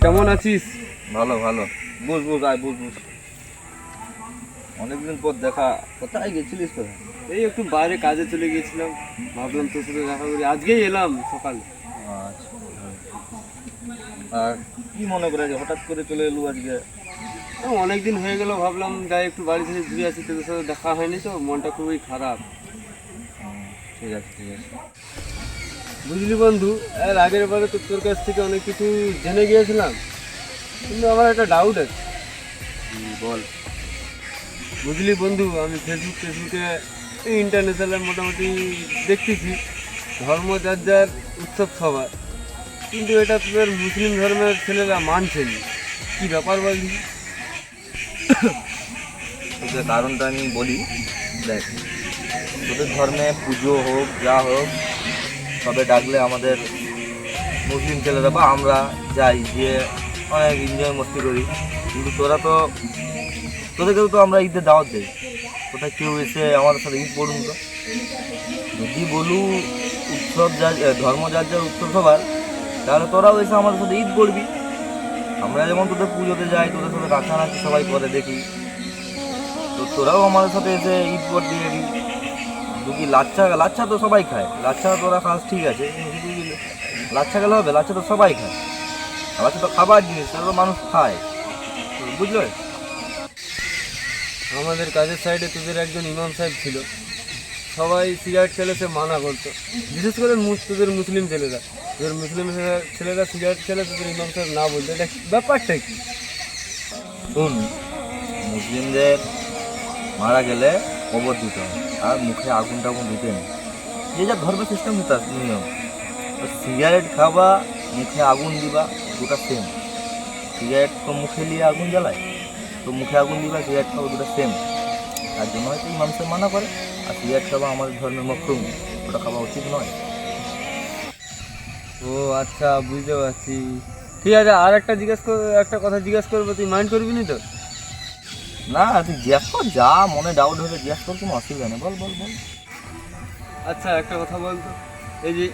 কেমন আছিস? ভালো ভালো। বুঝ বুঝ আয় বুঝ বুঝ। অনেকদিন পর দেখা। কোথায় গেছিলিস কোথায়? এই একটু বাইরে কাজে চলে গিয়েছিলাম, ভাবলাম তোর সাথে দেখা করি, আজকেই এলাম সকালে। আচ্ছা। আর কি মনে করে যে হঠাৎ করে চলে এলু আজকে? অনেকদিন হয়ে গেল, ভাবলাম যাই একটু বাড়ি থেকে ঘুরে আসি, তোদের সাথে দেখা হয়নি তো, মনটা খুবই খারাপ। ঠিক আছে ঠিক আছে। বুঝলি বন্ধু, এর আগের বারে তো তোর কাছ থেকে অনেক কিছু জেনে গিয়েছিলাম, কিন্তু আমার একটা ডাউট আছে। বল। বুঝলি বন্ধু, আমি ফেসবুকে ইন্টারন্যাশনাল মোটামুটি দেখতেছি ধর্ম যার যার উৎসব সবার, কিন্তু এটা তোদের মুসলিম ধর্মের ছেলেরা মানছে না, কী ব্যাপার বললি? তোকে কারণটা আমি বলি। দেখ, তোদের ধর্মে পুজো হোক যা হোক, তবে ডাকলে আমাদের মুসলিম ছেলেরা বা আমরা যাই, গিয়ে অনেক এনজয় মস্তি করি। কিন্তু তোদেরকেও তো আমরা ঈদের দাওয়াত দিই। কোথায় কেউ এসে আমাদের সাথে ঈদ পড়ুন তো। যদি বলু উৎসব ধর্ম যার যার উৎসব সবার, তাহলে তোরাও এসে আমাদের সাথে ঈদ পড়বি। আমরা যেমন তোদের পুজোতে যাই, তোদের সাথে নাচানাচি সবাই করে দেখি, তো তোরাও আমাদের সাথে এসে ঈদ পড়বি। যদি লাচ্ছা তো সবাই খায়, লাচ্ছা তোরা খাস ঠিক আছে, কিন্তু শুধু লাচ্ছা খেলে হবে? লাচ্ছা তো সবাই খায়, লাচ্ছা তো খাবার জিনিস, সেটা তো মানুষ খায়, বুঝলো? আমাদের কাজের সাইডে তোদের একজন ইমাম সাহেব ছিল, সবাই সিগারেট খেলে সে মানা করতো, বিশেষ করে তোদের মুসলিম ছেলেরা, তোদের মুসলিম ছেলেরা সিগারেট খেলে তোদের ইমাম সাহেব না বলতো, এটা ব্যাপারটা কি? শুন, মুসলিমদের মারা গেলে কবর দিতে হয়, আর মুখে আগুন টাগুন দিতে নেই। যে যা ধর্মের সিস্টেম তার নিয়ম। সিগারেট খাবা, মুখে আগুন দিবা, দুটা সেম। সিগারেট তো মুখে নিয়ে আগুন জ্বালায়, তো মুখে আগুন দিবা, সিগারেট খাবো, দুটা সেম। তার জন্য হয়তো ইমাম সাহেব মানা করে। আর সিগারেট খাওয়া আমাদের ধর্মের মাকরুহ, ওটা খাওয়া উচিত নয়। ও আচ্ছা, বুঝতে পারছি। ঠিক আছে, আর একটা কথা জিজ্ঞেস করবো, তুই মাইন্ড করবি না তো? না, তুই জিজ্ঞাস কর, যা মনে ডাউট হলে জিজ্ঞাস কর, কোনো অসুবিধা নেই। বল বল বল। আচ্ছা, একটা কথা বলতো, এই যে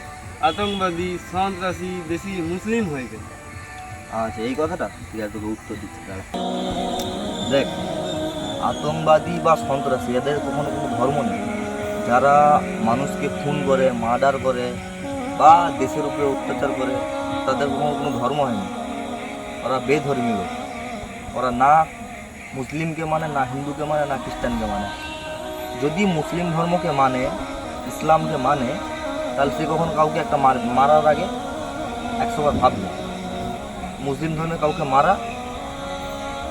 আতঙ্কবাদী সন্ত্রাসী বেশি মুসলিম হয়ে গেল। আচ্ছা, এই কথাটা ঠিক আছে, তোকে উত্তর দিচ্ছি তাহলে। দেখ, আতঙ্কবাদী বা সন্ত্রাসী এদের কখনো কোনো ধর্ম নেই। যারা মানুষকে খুন করে, মার্ডার করে বা দেশের উপরে অত্যাচার করে, তাদের কখনো কোনো ধর্ম হয়নি। ওরা বেধর্মী লোক। ওরা না মুসলিমকে মানে, না হিন্দুকে মানে, না খ্রিস্টানকে মানে। যদি মুসলিম ধর্মকে মানে, ইসলামকে মানে, তাহলে সে কখনো কাউকে একটা মারার আগে 100 বার ভাববে। মুসলিম ধর্মে কাউকে মারা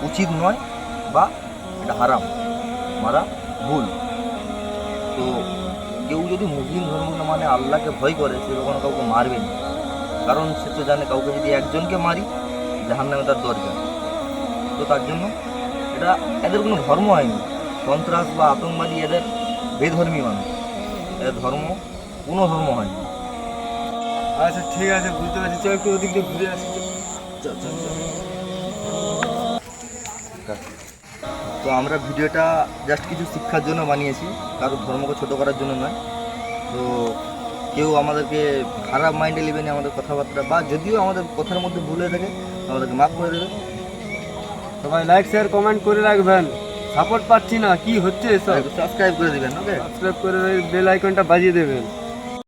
উচিত নয়, বা এটা হারাম, মারা ভুল। তো কেউ যদি মুসলিম ধর্মকে মানে, আল্লাহকে ভয় করে, সে কখনো কাউকে মারবে না। কারণ সে তো জানে, কাউকে যদি একজনকে মারি, জাহান্নামে তার দরজা। তো তার জন্য এটা এদের কোনো ধর্ম হয়নি। সন্ত্রাস বা আতঙ্কবাদী এদের বেধর্মী মানুষ, এদের কোনো ধর্ম হয়নি। আচ্ছা ঠিক আছে, বুঝতে পারছি, চল একটু ওদিক দিয়ে ঘুরে আসি। চল চল চল। তো আমরা ভিডিওটা জাস্ট কিছু শিক্ষার জন্য বানিয়েছি, কারো ধর্মকে ছোটো করার জন্য নয়। তো কেউ আমাদেরকে খারাপ মাইন্ডে নেবে না আমাদের কথাবার্তা, বা যদিও আমাদের কথার মধ্যে ভুল হয়ে থাকে, আমাদেরকে মাফ করে দেবে। সবাই লাইক শেয়ার কমেন্ট করে রাখবেন, সাপোর্ট পাচ্ছি না, কি হচ্ছে এসব? সাবস্ক্রাইব করে দেবেন। ওকে, সাবস্ক্রাইব করে বেল আইকনটা বাজিয়ে দেবেন।